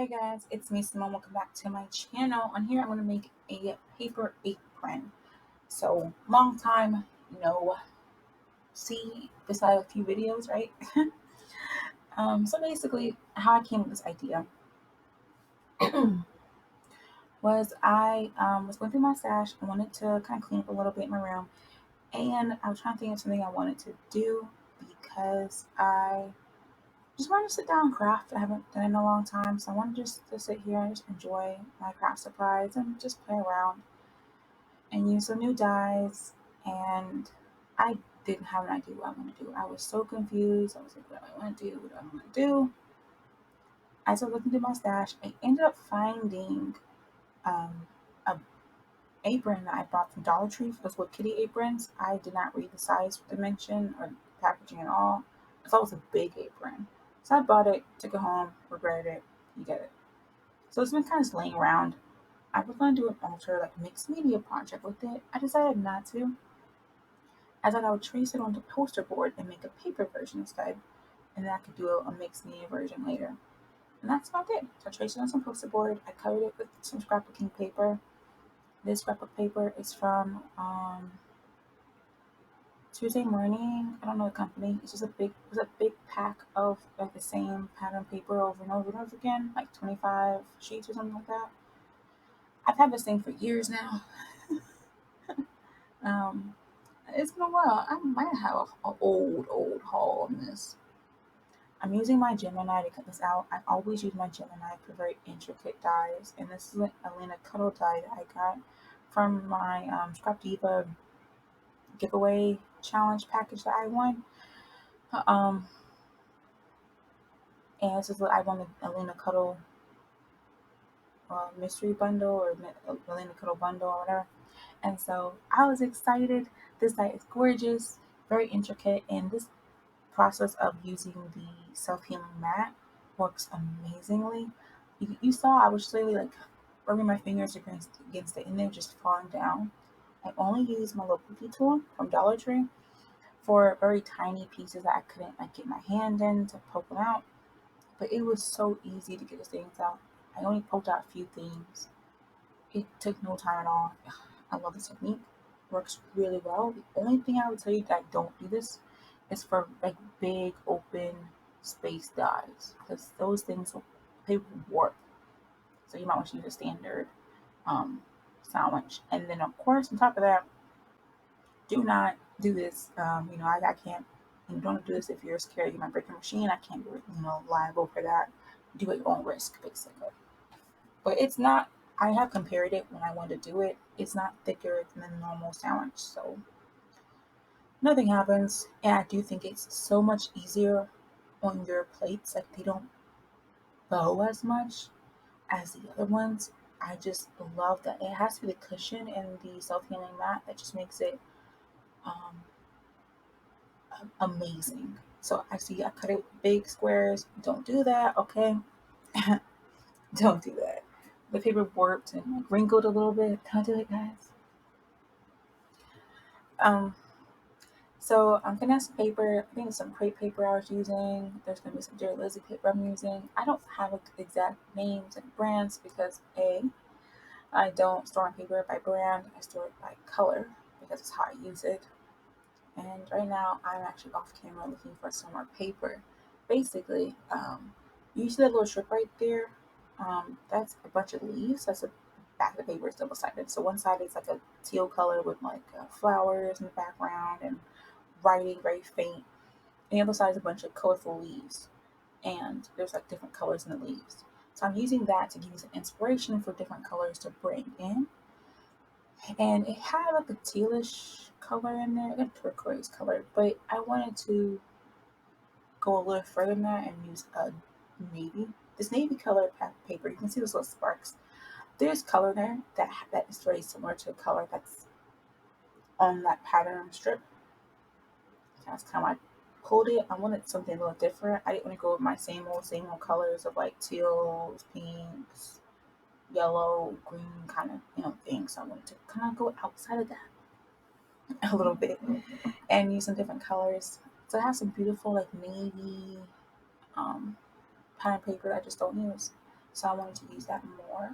Hey guys, it's me Simone. Welcome back to my channel. On here, I'm going to make a paper apron. So, long time no see beside a few videos, right? So basically, how I came up with this idea was I was going through my stash. I wanted to kind of clean up a little bit in my room, and I was trying to think of something I wanted to do because I just wanted to sit down and craft. I haven't done it in a long time, so I wanted just to sit here and just enjoy my craft supplies and just play around and use some new dyes. And I didn't have an idea what I want to do. I was so confused. I was like, what do I want to do? What do I want to do? I started looking through my stash. I ended up finding a apron that I bought from Dollar Tree. Those were kitty aprons. I did not read the size dimension or packaging at all. I thought it was a big apron. So I bought it, took it home, regretted it. You get it. So it's been kind of just laying around. I was going to do an alter, like mixed media project with it. I decided not to. I thought I would trace it onto poster board and make a paper version instead, and then I could do a mixed media version later. And that's what I did. So I traced it on some poster board. I covered it with some scrapbooking paper. This scrapbook paper is from Tuesday Morning. I don't know the company. It's a big pack of like the same pattern paper over and over and over again, like 25 sheets or something like that. I've had this thing for years now. Um, it's been a while. I might have a old haul on this. I'm using my Gemini to cut this out. I always use my Gemini for very intricate dyes, and this is an Elena Cuddle dye that I got from my Scrap Diva giveaway challenge package that I won. Um, and this is what I won the Elena Cuddle mystery bundle or Elena Cuddle bundle or whatever. And so I was excited. This dye is gorgeous, very intricate, and this process of using the self-healing mat works amazingly. You saw I was slowly like rubbing my fingers against it and they're just falling down. I only used my little poofy tool from Dollar Tree for very tiny pieces that I couldn't like get my hand in to poke them out. But it was so easy to get the things out. I only poked out a few things. It took no time at all. I love this technique. Works really well. The only thing I would tell you that I don't do this is for like big open space dyes because those things they warp. So you might want to use a standard um, sandwich. And then of course on top of that, do not do this. I can't. You don't do this if you're scared you might break your machine. I can't be liable for that. Do at your own risk, basically. But it's not. I have compared it when I wanted to do it. It's not thicker than a normal sandwich, so nothing happens. And I do think it's so much easier on your plates. Like they don't bow as much as the other ones. I just love that. It has to be the cushion and the self healing mat that just makes it um, amazing. So I see I cut it big squares. Don't do that, okay? Don't do that. The paper warped and like, wrinkled a little bit. Don't do it, guys. Um, so I'm gonna have some paper. I think it's some crepe paper I was using. There's gonna be some Dear Lizzy paper I'm using. I don't have exact names and brands because I don't store my paper by brand. I store it by color because it's how I use it. And right now I'm actually off camera looking for some more paper. Basically, you see that little strip right there? That's a bunch of leaves. That's a back of the paper is double sided. So one side is like a teal color with like flowers in the background and writing very faint. And the other side is a bunch of colorful leaves. And there's like different colors in the leaves. So I'm using that to give you some inspiration for different colors to bring in. And it had like a tealish color in there, like a turquoise color, but I wanted to go a little further than that and use a navy. This navy color paper, you can see those little sparks. There's color there that is very similar to the color that's on that pattern strip. So that's kind of why I pulled it. I wanted something a little different. I didn't want to go with my same old colors of like teals, pinks, yellow, green kind of thing. So I wanted to kind of go outside of that a little bit and use some different colors. So I have some beautiful like navy um, pattern paper that I just don't use. So I wanted to use that more.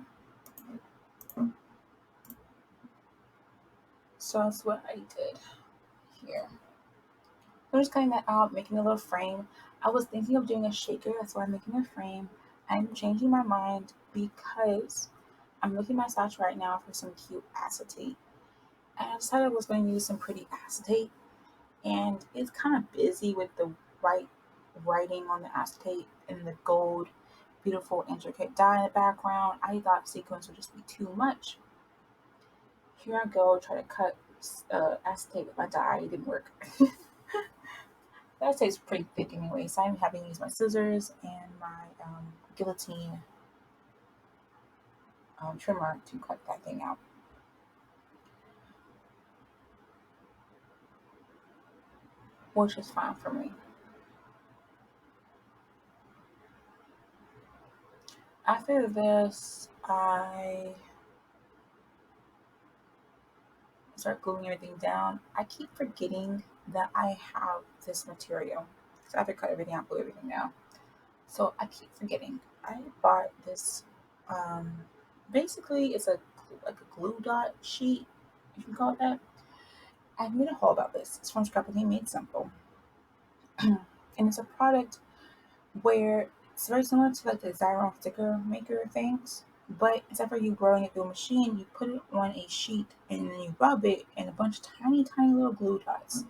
So that's what I did here. I'm just cutting that out, making a little frame. I was thinking of doing a shaker, that's why I'm making a frame. I'm changing my mind because I'm looking at my stash right now for some cute acetate. And I decided I was going to use some pretty acetate. And it's kind of busy with the white writing on the acetate and the gold, beautiful, intricate dye in the background. I thought sequins would just be too much. Here I go, try to cut acetate with my dye. It didn't work. That tastes pretty thick anyway, so I'm having to use my scissors and my guillotine trimmer to cut that thing out, which is fine for me. After this, I start gluing everything down. I keep forgetting that I have this material. So after I cut everything out, glue everything down. So I keep forgetting. I bought this. Um, basically, it's like a glue dot sheet. You can call it that. I made a haul about this. It's from Scrapbooking Made Simple, and it's a product where it's very similar to like the Xyron sticker maker things, but instead of you rolling it through a machine, you put it on a sheet and then you rub it, and a bunch of tiny, tiny little glue dots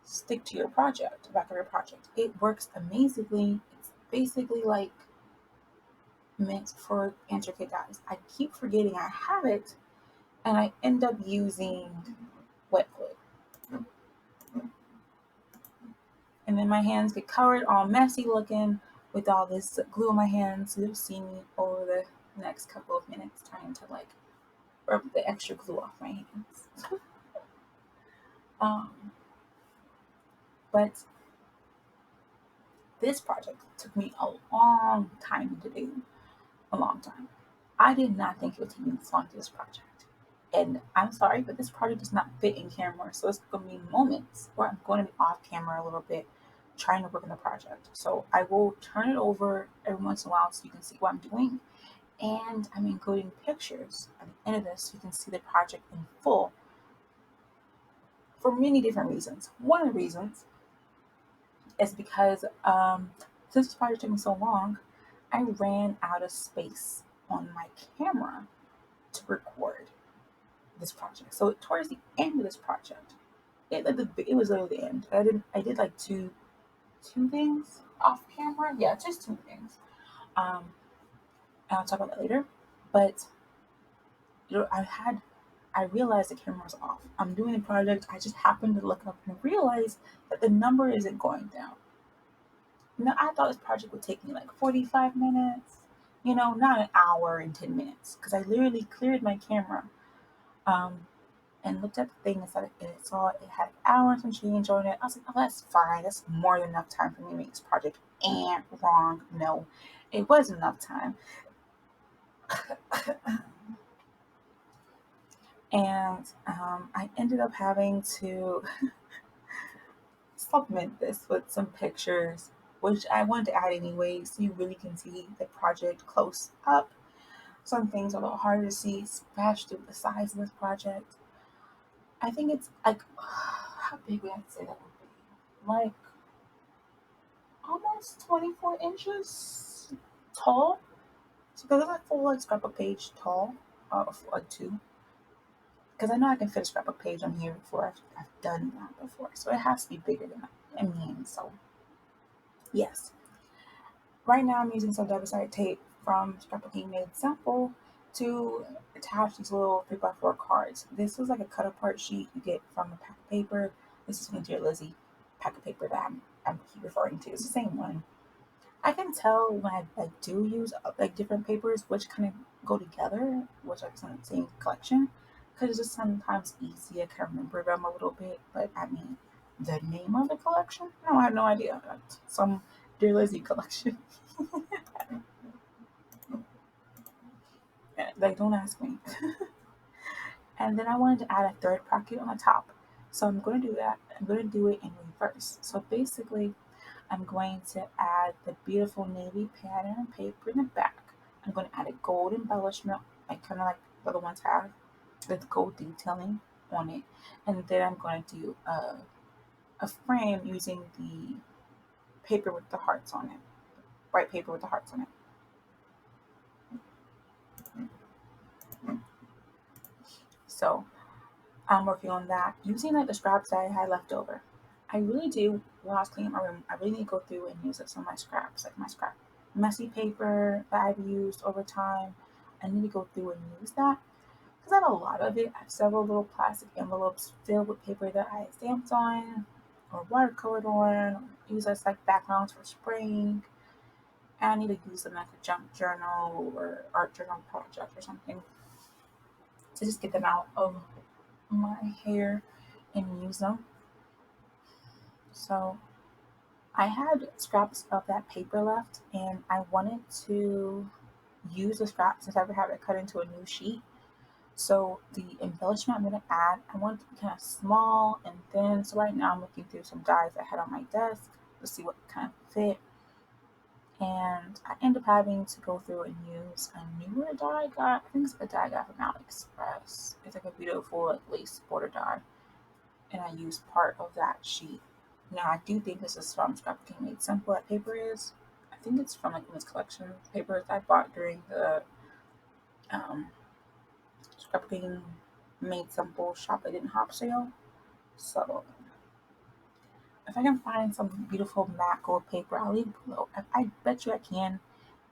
stick to your project, the back of your project. It works amazingly. It's basically like meant for intricate dies. I keep forgetting I have it, and I end up using wet glue. And then my hands get covered, all messy looking with all this glue on my hands. You'll see me over the next couple of minutes trying to like rub the extra glue off my hands. Um, but this project took me a long time to do. A long time. I did not think it would take me this long to do this project. And I'm sorry, but this project does not fit in camera. So it's going to be moments where I'm going to be off camera a little bit trying to work on the project. So I will turn it over every once in a while so you can see what I'm doing. And I'm including pictures at the end of this so you can see the project in full for many different reasons. One of the reasons is because since this project took me so long, I ran out of space on my camera to record this project. So towards the end of this project, it was literally the end. I did like two things off camera. Yeah, just two things. Um, and I'll talk about that later. But I realized the camera was off. I'm doing the project. I just happened to look up and realize that the number isn't going down. Now I thought this project would take me like 45 minutes. Not an hour and 10 minutes, because I literally cleared my camera. Um, and looked at the thing and it saw it had hours and change on it. I was like, oh, that's fine. That's more than enough time for me to make this project. And wrong. No, it wasn't enough time. And I ended up having to supplement this with some pictures, which I wanted to add anyway, so you really can see the project close up. Some things are a little harder to see, especially with the size of this project. I think it's like, how big would I say that would be? Like almost 24 inches tall. So because it's a full like scrapbook page tall, like two. Because I know I can fit a scrapbook page on here before. I've done that before, so it has to be bigger than that. So yes. Right now I'm using some double-sided tape from Scrapbooking Made Simple to attach these little 3x4 cards. This was like a cut apart sheet you get from a pack of paper. This is from Dear Lizzie pack of paper that I'm keep referring to. It's the same one. I can tell when I like do use like different papers which kind of go together, which are in the same collection, because it's just sometimes easy. I can remember them a little bit, but I mean, the name of the collection? No, I have no idea. Some Dear Lizzie collection. Like, don't ask me. And then I wanted to add a third pocket on the top. So I'm going to do that. I'm going to do it in reverse. So basically, I'm going to add the beautiful navy pattern paper in the back. I'm going to add a gold embellishment, like kind of like the other ones have, with gold detailing on it. And then I'm going to do a frame using the paper with the hearts on it, white paper with the hearts on it. So I'm working on that using like the scraps that I had left over. I really do, when I was cleaning my room, I really need to go through and use up some of my scraps, like my scrap messy paper that I've used over time. I need to go through and use that because I have a lot of it. I have several little plastic envelopes filled with paper that I stamped on or watercolored on, use as like backgrounds for spraying. And I need to use them like a junk journal or art journal project or something to just get them out of my hair and use them. So I had scraps of that paper left, and I wanted to use the scraps since I would have it cut into a new sheet. So the embellishment I'm going to add, I want it to be kind of small and thin. So right now I'm looking through some dies I had on my desk to see what kind of fit. And I end up having to go through and use a newer dye I got. I think it's a dye I got from AliExpress. It's like a beautiful like lace border dye, and I used part of that sheet. Now I do think this is from Scrapbooking Made Simple. That paper is. I think it's from like Women's Collection papers I bought during the um, Scrapbooking Made Simple Shop I Didn't Hop sale. So if I can find some beautiful matte gold paper, I'll leave it below. I bet you I can.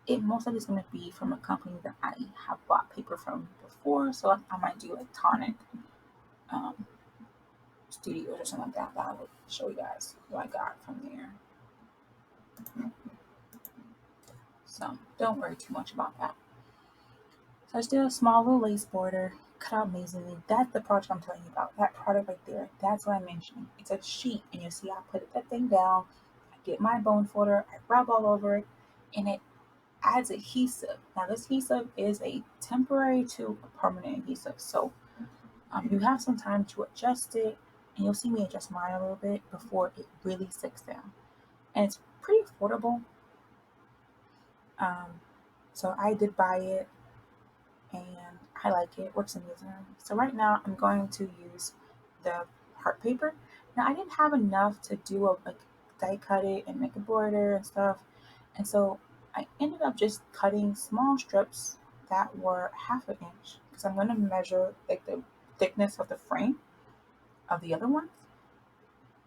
It most likely is going to be from a company that I have bought paper from before, so I might do like Tonic um, Studios or something like that. But I will show you guys what I got from there. So don't worry too much about that. So I just did a small little lace border, cut out amazingly. That's the project I'm telling you about. That product right there. That's what I'm mentioning. It's a sheet, and you see I put that thing down. I get my bone folder, I rub all over it, and it adds adhesive. Now this adhesive is a temporary to a permanent adhesive. So you have some time to adjust it, and you'll see me adjust mine a little bit before it really sticks down. And it's pretty affordable. Um, so I did buy it and I like it. Works amazing. So right now I'm going to use the heart paper. Now I didn't have enough to do a like die cut it and make a border and stuff, and so I ended up just cutting small strips that were half an inch because I'm going to measure like the thickness of the frame of the other ones,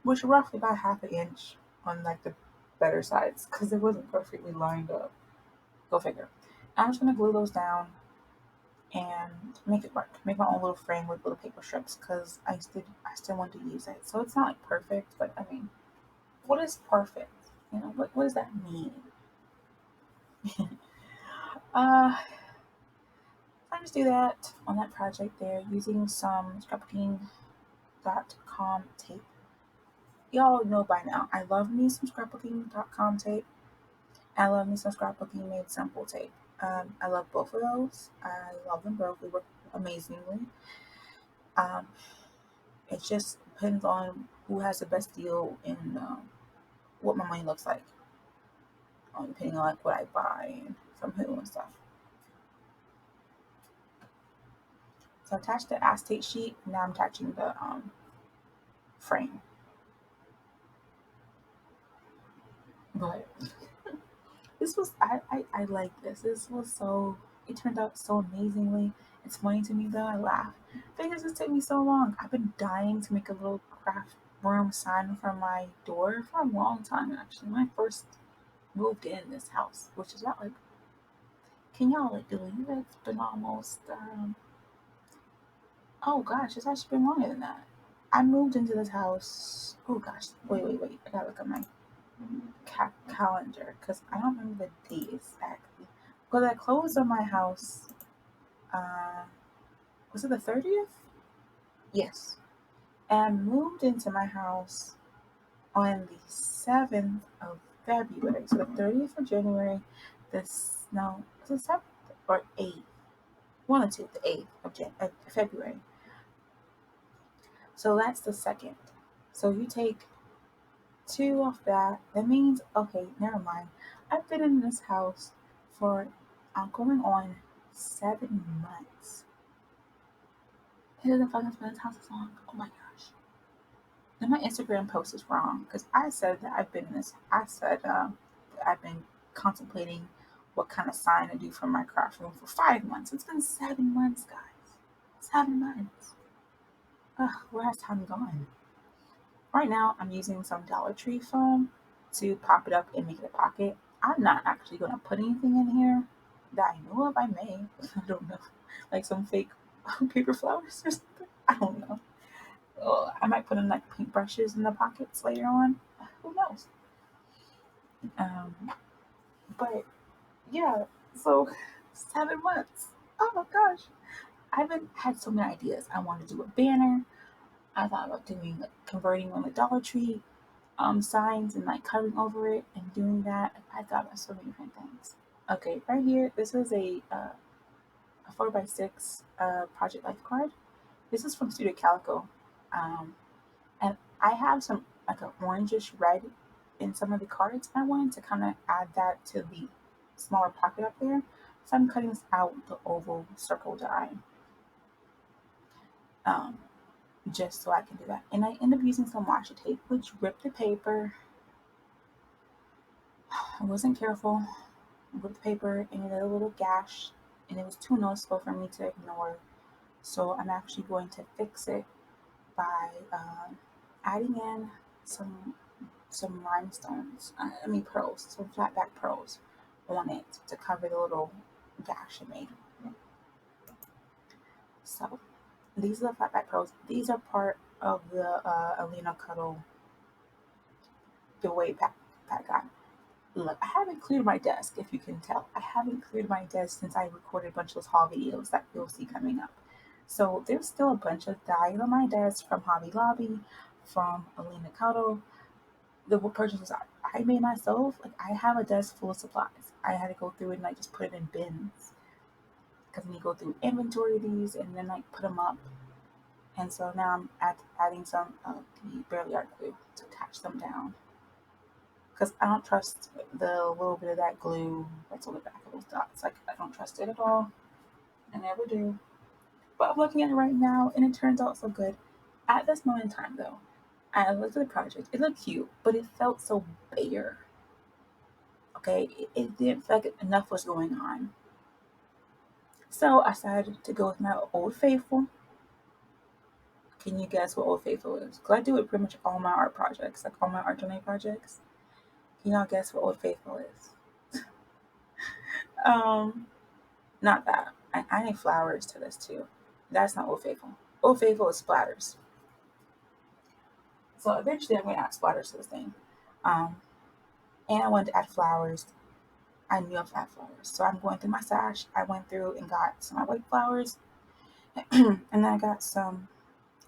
which are roughly about half an inch on like the better sides because it wasn't perfectly lined up. Go figure. I'm just going to glue those down and make it work. Make my own little frame with little paper strips because I still want to use it. So it's not like perfect, but I mean, what is perfect? What does that mean? Uh, I just do that on that project there using some scrapbooking.com tape. Y'all know by now, I love me some scrapbooking.com tape. I love me some scrapbooking made simple tape. I love both of those. I love them both. They work amazingly. Um, it just depends on who has the best deal and what my money looks like, depending on like what I buy and from who and stuff. So I attached the acetate sheet. Now I'm attaching the frame. But this was I like this. This was so it turned out so amazingly. It's funny to me though. I laugh because this took me so long. I've been dying to make a little craft room sign for my door for a long time actually. When I first moved in this house, which is about like, can y'all like believe it? It's been almost oh gosh, it's actually been longer than that. I moved into this house. Oh gosh, wait. I gotta look at my calendar because I don't remember the date exactly. Because I closed on my house. Uh, was it the 30th? Yes. And moved into my house on the 7th of February. So the 30th of January. This no, was it 7th or 8th? One or two. The 8th of February. So that's the second. So you take two off that. That means, okay, never mind. I've been in this house for I'm going on 7 months. It doesn't fucking spend time so long. Oh my gosh. Then my Instagram post is wrong because I said that I've been in this. I said that I've been contemplating what kind of sign to do for my craft room for 5 months. It's been 7 months, guys. 7 months. Ugh, where has time gone? Right now, I'm using some Dollar Tree foam to pop it up and make it a pocket. I'm not actually going to put anything in here that I know of. I may. I don't know. Like some fake paper flowers or something. I don't know. Oh, I might put in like paintbrushes in the pockets later on. Who knows? Um, but yeah, so 7 months. Oh my gosh. I haven't had so many ideas. I want to do a banner. I thought about doing like converting on the Dollar Tree signs and like covering over it and doing that. I thought about so many different things. Okay, right here, this is a 4x6 Project Life card. This is from Studio Calico. Um, and I have some like an orangish red in some of the cards. I wanted to kind of add that to the smaller pocket up there. So I'm cutting out the oval circle die um, just so I can do that. And I end up using some washi tape, which ripped the paper. I wasn't careful. With the paper and it had a little gash and it was too noticeable for me to ignore. So I'm actually going to fix it by adding in some rhinestones, pearls, some flat back pearls on it to cover the little gash it made. So these are the flat back pearls. These are part of the Alina Cuddle giveaway pack that I got. Look, I haven't cleared my desk, if you can tell. I haven't cleared my desk since I recorded a bunch of those haul videos that you'll see coming up. So there's still a bunch of dies on my desk from Hobby Lobby, from Alina Cuddle, the purchases I made myself. Like I have a desk full of supplies. I had to go through it and like just put it in bins because when you go through inventory of these and then like put them up. And so now I'm adding some of the barely art glue to attach them down because I don't trust the little bit of that glue that's on the back of those dots. Like I don't trust it at all. I never do. But I'm looking at it right now, and it turns out so good. At this moment in time, though, I looked at the project. It looked cute, but it felt so bare. Okay, it didn't feel like enough was going on. So I decided to go with my Old Faithful. Can you guess what Old Faithful is? Because I do it pretty much all my art projects, like all my art journey projects. Can y'all guess what Old Faithful is? Um, Not that. I need flowers to this too. That's not Old Faithful. Old Faithful is splatters. So eventually I'm going to add splatters to this thing. Um, and I wanted to add flowers. I knew I was add flowers. So I'm going through my stash. I went through and got some white flowers. And then I got some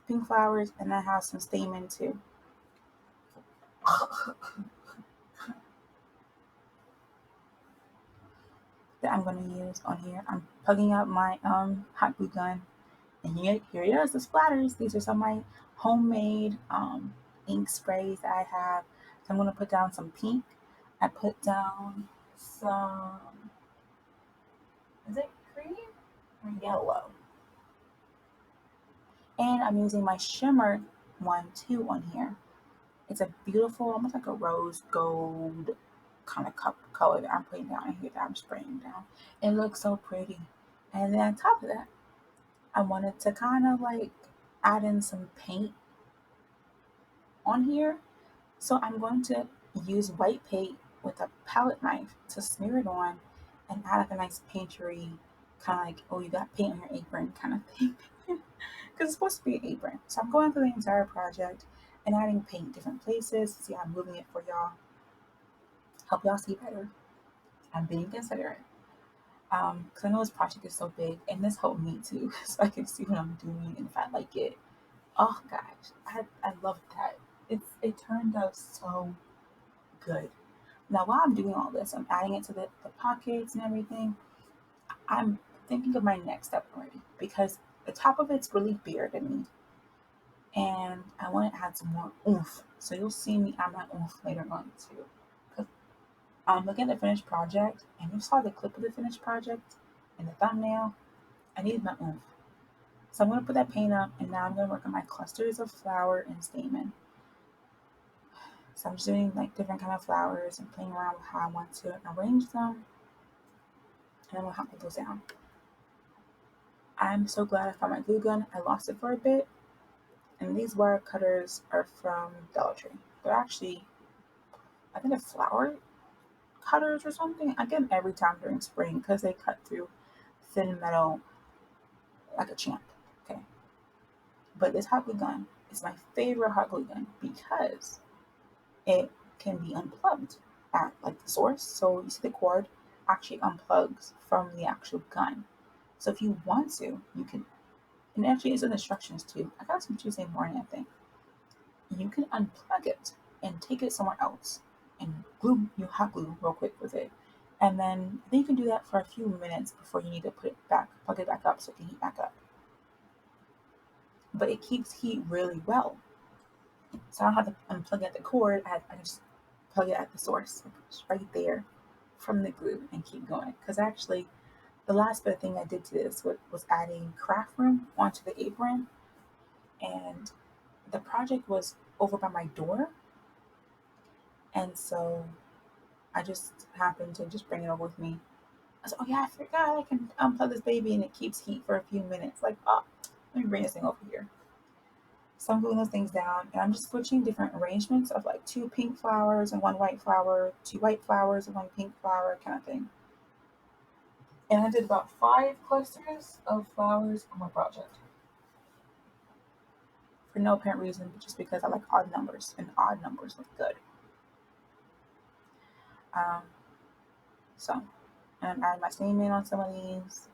pink flowers. And I have some stamen too. That I'm going to use on here. I'm plugging out my hot glue gun. And here it is, the splatters. These are some of my homemade ink sprays that I have. So I'm going to put down some pink. I put down some, is it green or yellow? And I'm using my shimmer one too on here. It's a beautiful, almost like a rose gold kind of cup color that I'm putting down in here that I'm spraying down. It looks so pretty. And then on top of that, I wanted to kind of like add in some paint on here. So I'm going to use white paint with a palette knife to smear it on and add like a nice paintery kind of like, oh, you got paint on your apron kind of thing. Because it's supposed to be an apron. So I'm going through the entire project and adding paint different places. See how I'm moving it for y'all. Help y'all see better. I'm being considerate. Because I know this project is so big and this helped me too. So I can see what I'm doing and if I like it. Oh gosh, I love that. It turned out so good. Now while I'm doing all this, I'm adding it to the pockets and everything. I'm thinking of my next step already because the top of it's really bare to me. And I want to add some more oomph. So you'll see me add my oomph later on too. Because I'm looking at the finished project, and you saw the clip of the finished project in the thumbnail. I needed my oomph. So I'm going to put that paint up, and now I'm going to work on my clusters of flower and stamen. So I'm just doing like different kind of flowers and playing around with how I want to arrange them, and I'm going to put those down. I'm so glad I found my glue gun. I lost it for a bit, and these wire cutters are from Dollar Tree. They're actually, I think they're flower cutters or something. I get them every time during spring because they cut through thin metal like a champ. Okay, but this hot glue gun is my favorite hot glue gun because it can be unplugged at like the source. So you see the cord actually unplugs from the actual gun. So if you want to, you can, and actually it's in the instructions too. I got some Tuesday morning, I think. You can unplug it and take it somewhere else and glue you hot glue real quick with it. And then I think you can do that for a few minutes before you need to plug it back up so it can heat back up. But it keeps heat really well. So I don't have to unplug it at the cord. I just plug it at the source, it's right there from the glue and keep going. Because actually, the last bit of thing I did to this was adding craft room onto the apron. And the project was over by my door. And so I just happened to just bring it over with me. I said, oh yeah, I forgot I can unplug this baby and it keeps heat for a few minutes. Like, oh, let me bring this thing over here. So I'm gluing those things down and I'm just switching different arrangements of like 2 pink flowers and 1 white flower, 2 white flowers and 1 pink flower kind of thing. And I did about 5 clusters of flowers on my project. For no apparent reason, but just because I like odd numbers and odd numbers look good. Um, so, and I'm adding my statement on some of these.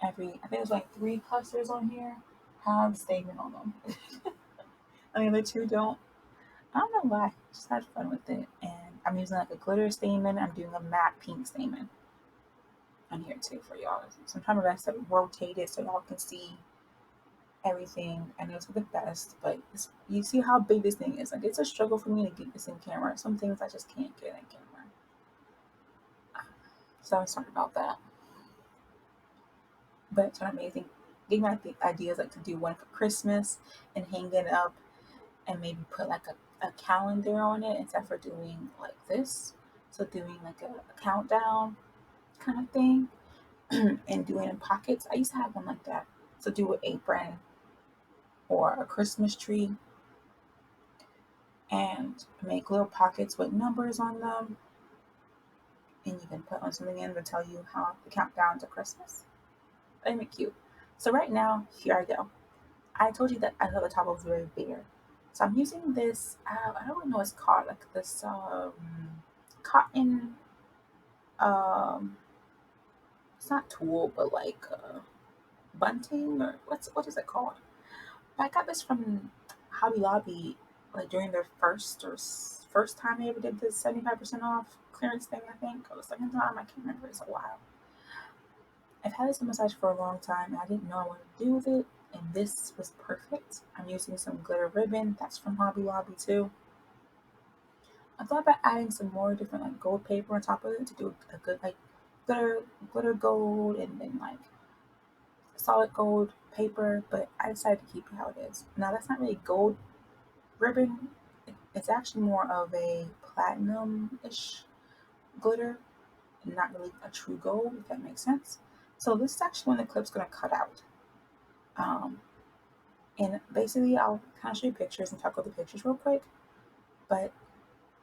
I think there's like 3 clusters on here have statement on them. I mean, the 2 don't. I don't know why. Just had fun with it. And I'm using like a glitter statement. I'm doing a matte pink statement on here too for y'all. So I'm trying my best to rotate it so y'all can see everything. I know it's for the best, but you see how big this thing is. Like it's a struggle for me to get this in camera. Some things I just can't get in camera. So I'm sorry about that. But it's not amazing. Getting my ideas like to do one for Christmas and hang it up and maybe put like a calendar on it instead for doing like this. So doing like a countdown kind of thing and doing in pockets. I used to have one like that. So do an apron or a Christmas tree and make little pockets with numbers on them. And you can put on something in to tell you how the countdown to Christmas. That'd be cute. So right now, here I go. I told you that I thought the top was very bare. So I'm using this, I don't know what it's called, like this cotton, um, it's not tulle, but like bunting, or what is it called? I got this from Hobby Lobby, like during their first time they ever did this 75% off clearance thing, I think, or the second time, I can't remember, it's a while. I've had this massage for a long time and I didn't know what to do with it, and this was perfect. I'm using some glitter ribbon that's from Hobby Lobby too. I thought about adding some more different like gold paper on top of it to do a good like glitter gold and then like solid gold paper, but I decided to keep it how it is. Now that's not really gold ribbon. It's actually more of a platinum-ish glitter, not really a true gold, if that makes sense. So this is actually when the clip's gonna cut out. Um, and basically I'll kind of show you pictures and talk about the pictures real quick. But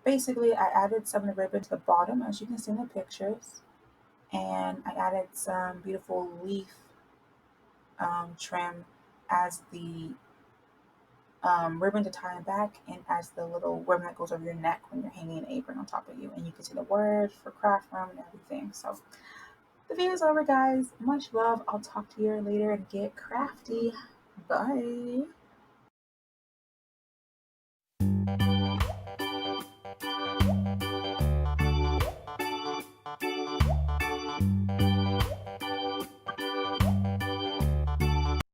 basically I added some of the ribbon to the bottom, as you can see in the pictures. And I added some beautiful leaf trim as the ribbon to tie it back and as the little ribbon that goes over your neck when you're hanging an apron on top of you. And you can see the word for craft room and everything. So the video is over, guys. Much love. I'll talk to you later and get crafty. Bye.